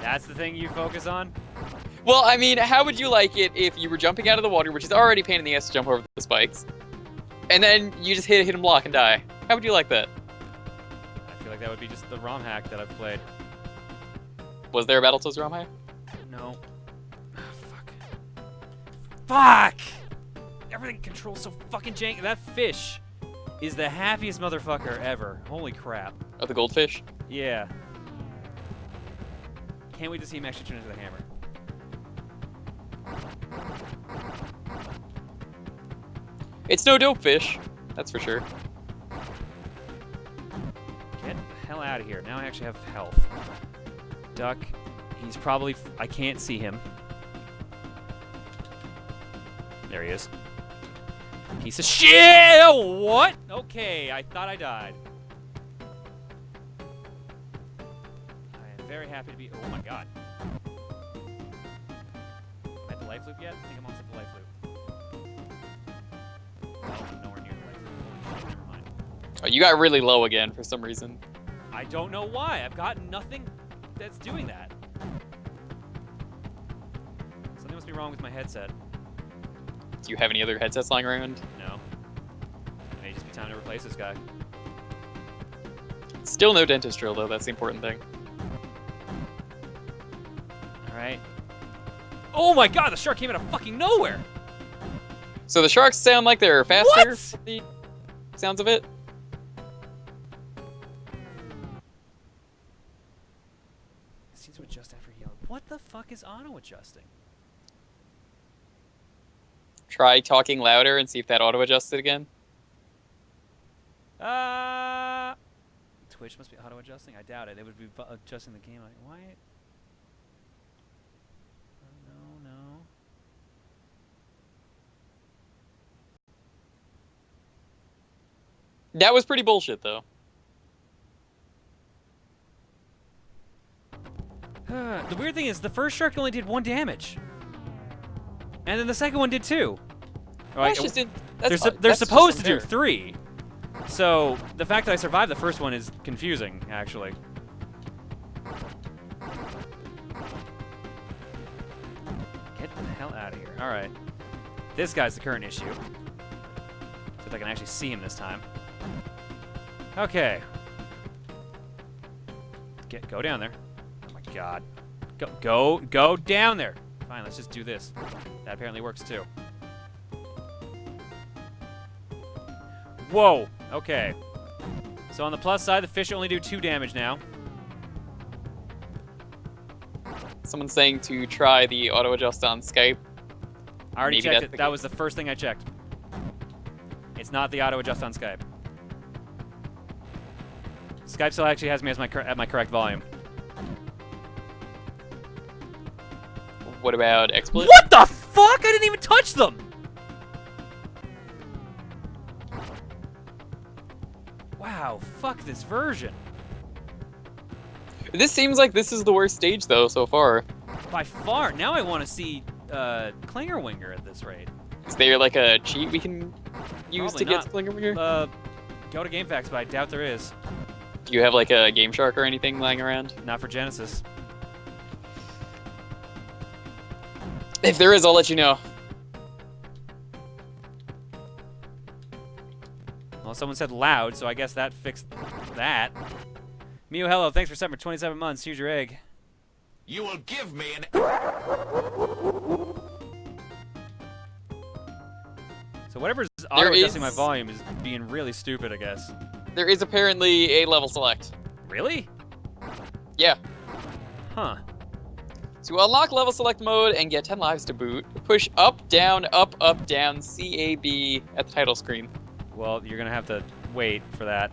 That's the thing you focus on? Well, I mean, how would you like it if you were jumping out of the water, which is already a pain in the ass to jump over the spikes, and then you just hit a hidden block and die? How would you like that? I feel like that would be just the ROM hack that I've played. Was there a Battletoads ROM hack? No. Fuck. Fuck! Everything controls so fucking janky. That fish is the happiest motherfucker ever. Holy crap. Oh, the goldfish? Yeah. Can't wait to see him actually turn into the hammer. It's no dope fish, that's for sure. Get the hell out of here. Now I actually have health. Duck. He's probably... I can't see him. There he is. Piece of shit! What? Okay, I thought I died. I am very happy to be... Oh my god. Am I at the life loop yet? I think I'm almost at the life loop. No, I'm nowhere near the life loop. Holy shit, never mind. Oh, you got really low again for some reason. I don't know why. I've got nothing that's doing that. Something must be wrong with my headset. Do you have any other headsets lying around? No. It may just be time to replace this guy. Still no dentist drill, though. That's the important thing. Alright. Oh my god, the shark came out of fucking nowhere! So the sharks sound like they're faster? What? From the sounds of it? It seems to adjust after yelling. What the fuck is auto-adjusting? Try talking louder and see if that auto-adjusts it again. Twitch must be auto-adjusting? I doubt it. It would be adjusting the game. Like, why? No, no. That was pretty bullshit, though. The weird thing is, the first shark only did 1 damage. And then the second one did 2. That's just They're supposed to do 3. So, the fact that I survived the first one is confusing, actually. Get the hell out of here. Alright. This guy's the current issue. See if I can actually see him this time. Okay. Go down there. Oh my god. Go down there. Fine, let's just do this. That apparently works too. Whoa. Okay. So on the plus side, the fish only do 2 damage now. Someone's saying to try the auto-adjust on Skype. I already Maybe checked that's it. the That case. was the first thing I checked. It's not the auto-adjust on Skype. Skype still actually has me as at my correct volume. What about XSplit? What the fuck? I didn't even touch them! Wow, fuck this version. This seems like this is the worst stage, though, so far. By far. Now I want to see Klingerwinger at this rate. Is there like a cheat we can use Probably to get not. to Klingerwinger? Go to GameFAQs, but I doubt there is. Do you have like a Game Shark or anything lying around? Not for Genesis. If there is, I'll let you know. Well, someone said loud, so I guess that fixed that. Mew, hello. Thanks for subbing for 27 months. Here's your egg. You will give me an... So whatever's auto-adjusting my volume is being really stupid, I guess. There is apparently a level select. Really? Yeah. Huh. To unlock level select mode and get 10 lives to boot, push up, down, CAB at the title screen. Well, you're gonna have to wait for that.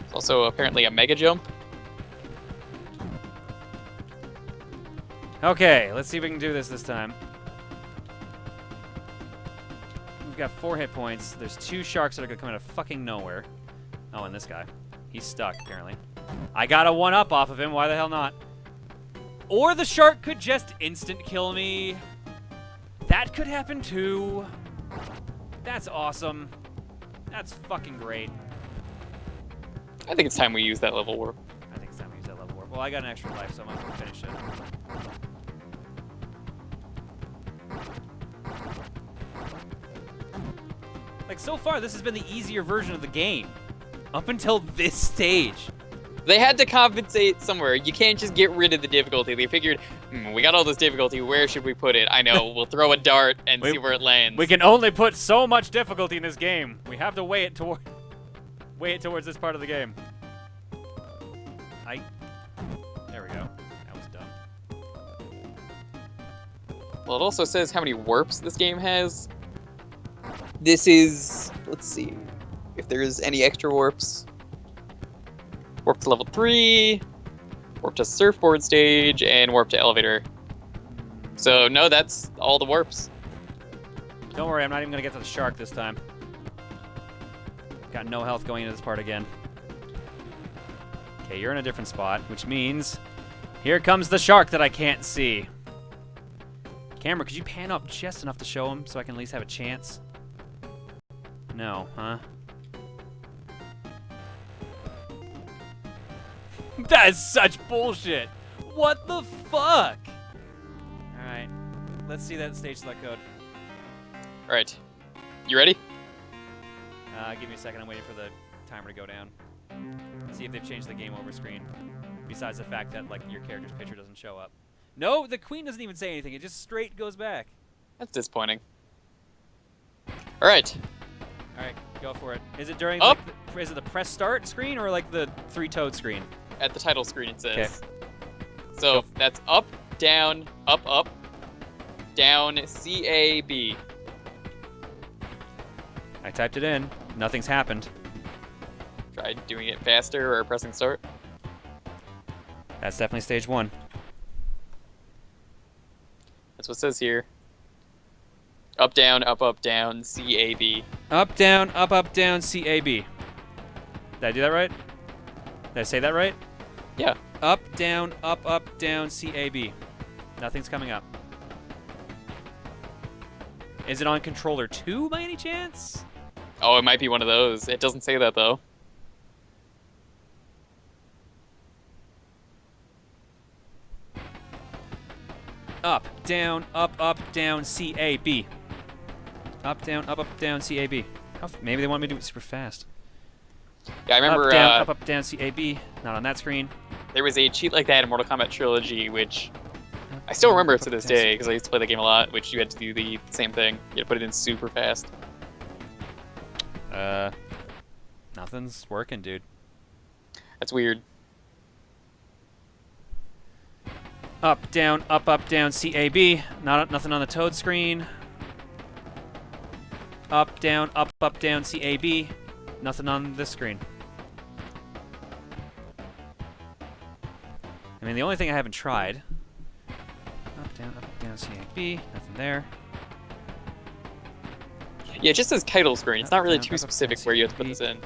It's also apparently a mega jump. Okay, let's see if we can do this time. We've got 4 hit points. There's 2 sharks that are gonna come out of fucking nowhere. Oh, and this guy. He's stuck, apparently. I got a 1-up off of him. Why the hell not? Or the shark could just instant kill me. That could happen too. That's awesome. That's fucking great. I think it's time we use that level warp. I think it's time to use that level warp. Well, I got an extra life, so I might as well finish it. Like, so far, this has been the easier version of the game. Up until this stage. They had to compensate somewhere. You can't just get rid of the difficulty. They figured, we got all this difficulty, where should we put it? I know, we'll throw a dart and see where it lands. We can only put so much difficulty in this game. We have to weigh it towards this part of the game. There we go. That was dumb. Well, it also says how many warps this game has. This is, let's see, if there's any extra warps. Warp to level 3, warp to surfboard stage, and warp to elevator. So, no, that's all the warps. Don't worry, I'm not even going to get to the shark this time. Got no health going into this part again. Okay, you're in a different spot, which means here comes the shark that I can't see. Camera, could you pan up just enough to show him so I can at least have a chance? No, huh? That is such bullshit. What the fuck? Alright. Let's see that stage select code. Alright. You ready? Give me a second. I'm waiting for the timer to go down. See if they've changed the game over screen. Besides the fact that, like, your character's picture doesn't show up. No, the queen doesn't even say anything. It just straight goes back. That's disappointing. Alright. Alright, go for it. Is it during, Up. like, is it the press start screen or, like, the 3-toed screen? At the title screen it says. Okay. So that's up, down, down, CAB. I typed it in. Nothing's happened. Try doing it faster or pressing start. That's definitely stage 1. That's what it says here. Up, down, CAB. Up, down, CAB. Did I do that right? Did I say that right? Yeah. Up, down, CAB. Nothing's coming up. Is it on controller 2 by any chance? Oh, it might be one of those. It doesn't say that, though. Up, down, CAB. Up, down, CAB. Maybe they want me to do it super fast. Yeah, I remember Up, down, CAB. Not on that screen. there was a cheat like that in Mortal Kombat Trilogy, which I still remember it to this day because I used to play the game a lot, which you had to do the same thing. You had to put it in super fast. Nothing's working, dude. That's weird. Up, down, CAB. Nothing on the Toad screen. Up, down, CAB. Nothing on this screen. I mean, the only thing I haven't tried. Up, down, C, A, B. Nothing there. Yeah, it just says title screen. It's not really Up, too up, specific down, where C, you have to put B. this in.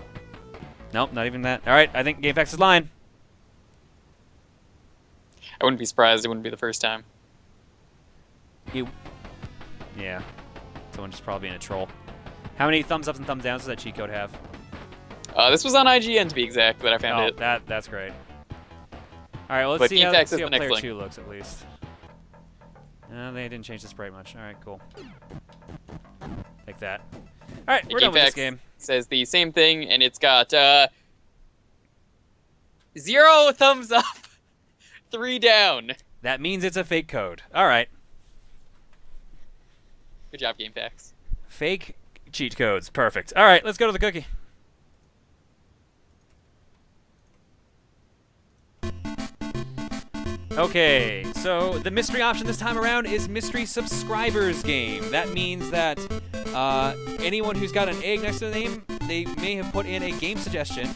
Nope, not even that. All right, I think GameFAQs is lying. I wouldn't be surprised. It wouldn't be the first time. Yeah. Someone just probably being a troll. How many thumbs ups and thumbs downs does that cheat code have? This was on IGN to be be that I found it. That's great. All right, well, let's But see how GameFAQs is the next player link. 2 looks at least. No, they didn't change the sprite much. All right, cool. Like that. All right, we're done with this game. Says the same thing, and it's got 0 thumbs up, 3 down. That means it's a fake code. All right. Good job, GameFAQs. Fake cheat codes. Perfect. All right, let's go to the cookie. Okay, so the mystery option this time around is mystery subscribers game. That means that anyone who's got an egg next to the name, they may have put in a game suggestion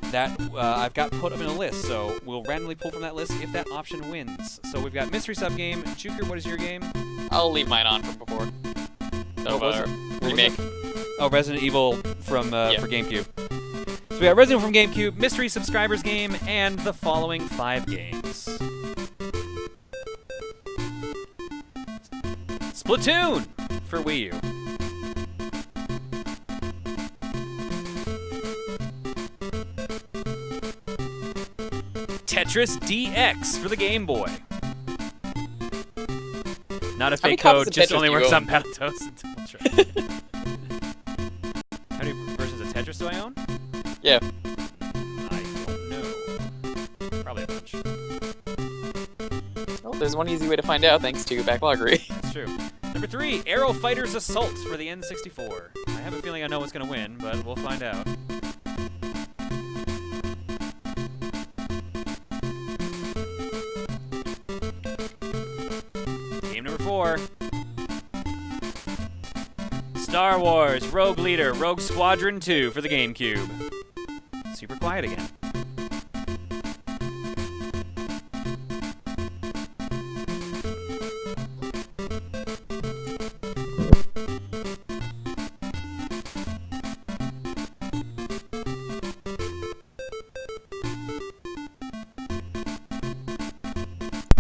that I've got put up in a list. So we'll randomly pull from that list if that option wins. So we've got mystery sub game. Juker, what is your game? I'll leave mine on from before. So, What was it? What was remake. Oh, Resident Evil from Yeah. for GameCube. So we got Resident Evil from GameCube, mystery subscribers game, and the following 5 games. Splatoon for Wii U. Tetris DX for the Game Boy. Not a fake copies code, of just Tetris only do you works own? on Battletoads and Double Try. How many versions of Tetris do I own? Yeah. I don't know. Probably a bunch. Well, there's one easy way to find out thanks to Backloggery. That's true. Number 3, Aero Fighters Assault for the N64. I have a feeling I know what's going to win, but we'll find out. Game number 4. Star Wars Rogue Leader Rogue Squadron 2 for the GameCube. Super quiet again.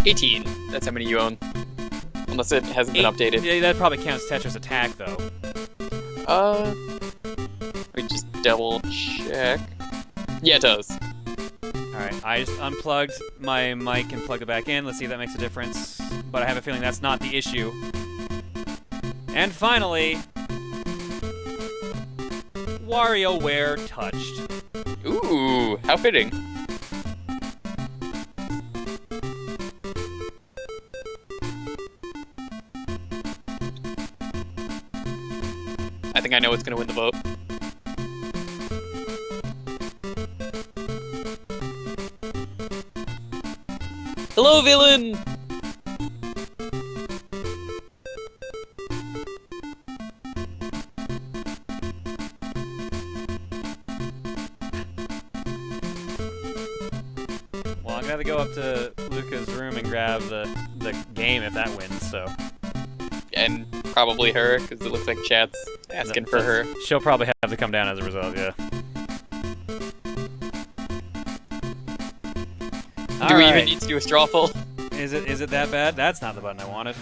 $18. That's how many you own. Unless it hasn't been updated. Yeah, that probably counts Tetris Attack, though. Let me just double check. Yeah, it does. Alright, I just unplugged my mic and plugged it back in. Let's see if that makes a difference. But I have a feeling that's not the issue. And finally, WarioWare Touched. Ooh, how fitting. I think I know what's gonna win the vote. Hello, villain! Well, I'm gonna have to go up to Luca's room and grab the game if that wins, so. And probably her, because it looks like chat's asking for her. She'll probably have to come down as a result, yeah. Do we even need to do a straw poll? Is it that bad? That's not the button I wanted.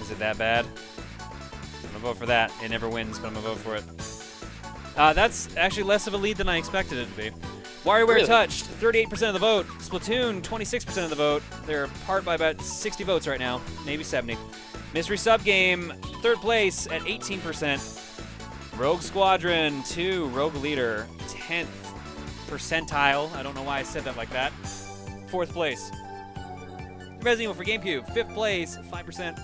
Is it that bad? I'm gonna vote for that. It never wins, but I'm gonna vote for it. That's actually less of a lead than I expected it to be. WarioWare Really? Touched, 38% of the vote. Splatoon, 26% of the vote. They're apart by about 60 votes right now, maybe 70. Mystery Sub Game, 3rd place at 18%. Rogue Squadron 2, Rogue Leader, 10th percentile. I don't know why I said that like that. 4th place. Resident Evil for GameCube, 5th place, 5%.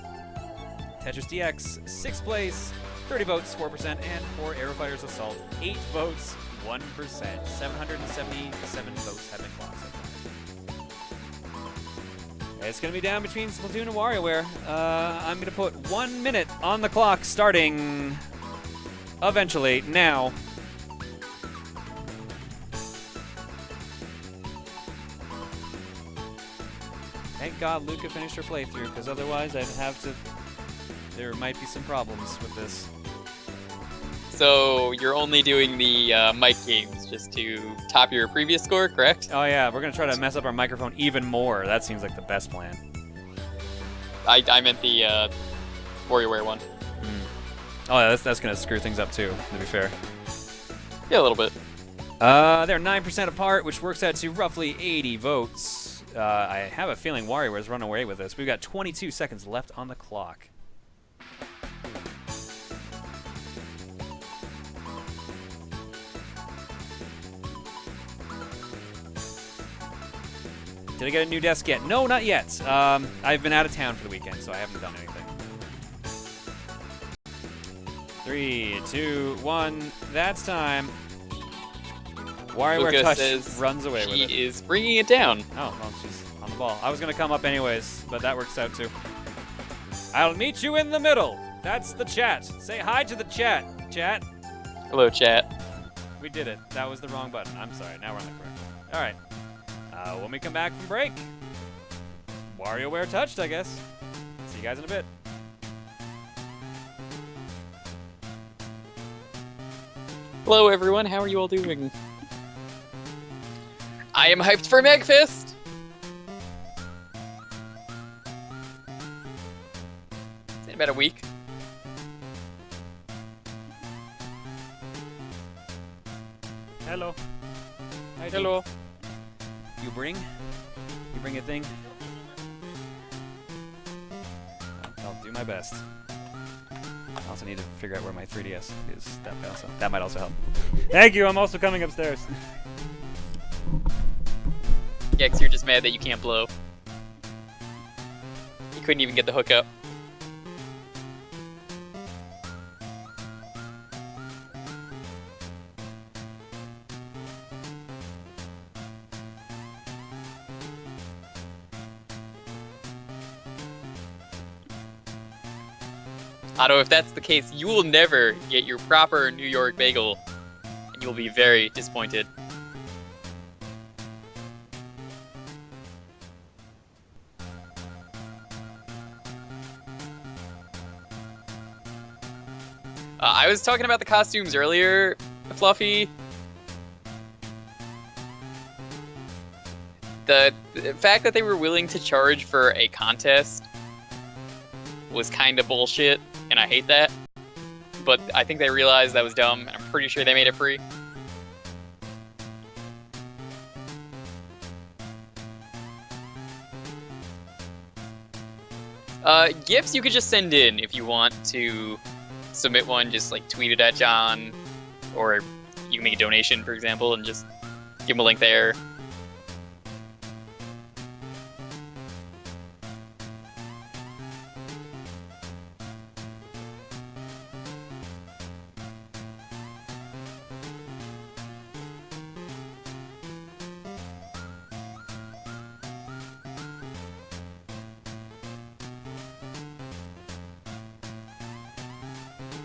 Tetris DX, 6th place, 30 votes, 4%. And for Aero Fighters Assault, 8 votes, 1%. 777 votes have been clocked so far. It's going to be down between Splatoon and WarioWare. I'm going to put 1 minute on the clock starting eventually now. thank God Luca finished her playthrough, because otherwise I'd have to... There might be some problems with this. So you're only doing the mic games just to top your previous score, correct? Oh yeah, we're going to try to mess up our microphone even more. That seems like the best plan. I meant the WarioWare one. Oh yeah, that's going to screw things up too, to be fair. Yeah, a little bit. They're 9% apart, which works out to roughly 80 votes. I have a feeling WarioWare's run away with this. We've got 22 seconds left on the clock. Did I get a new desk yet? No, not yet. I've been out of town for the weekend, so I haven't done anything. 3, 2, 1. That's time. WarioWare Luca Touch says runs away with it. He is bringing it down. Oh, well, she's on the ball. I was going to come up anyways, but that works out too. I'll meet you in the middle. That's the chat. Say hi to the chat. Chat. Hello, chat. We did it. That was the wrong button. I'm sorry. Now we're on the correct one. All right. When we come back from break, WarioWare Touched, I guess. See you guys in a bit. Hello, everyone. How are you all doing? I am hyped for Megfist! It's in about a week. Hello. Hi, Hello. You bring a thing? I'll do my best. I also need to figure out where my 3DS is. That might also help. Thank you. I'm also coming upstairs. Yeah, 'cause you're just mad that you can't blow. You couldn't even get the hookup. Otto, if that's the case, you will never get your proper New York bagel, and you'll be very disappointed. I was talking about the costumes earlier, Fluffy. The fact that they were willing to charge for a contest was kind of bullshit, and I hate that. But I think they realized that was dumb, and I'm pretty sure they made it free. GIFs you could just send in if you want to submit one, just like tweet it at John, or you can make a donation, for example, and just give him a link there.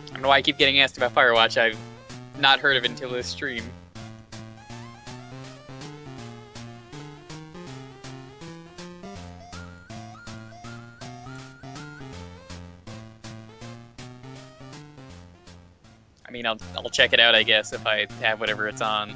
I don't know why I keep getting asked about Firewatch. I've not heard of it until this stream. I mean, I'll check it out, I guess, if I have whatever it's on.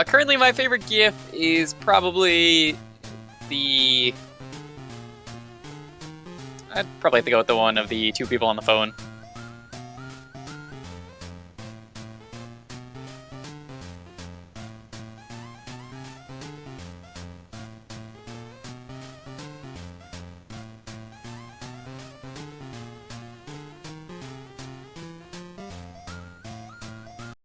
Currently, my favorite GIF is probably the... I'd probably have to go with the one of the two people on the phone.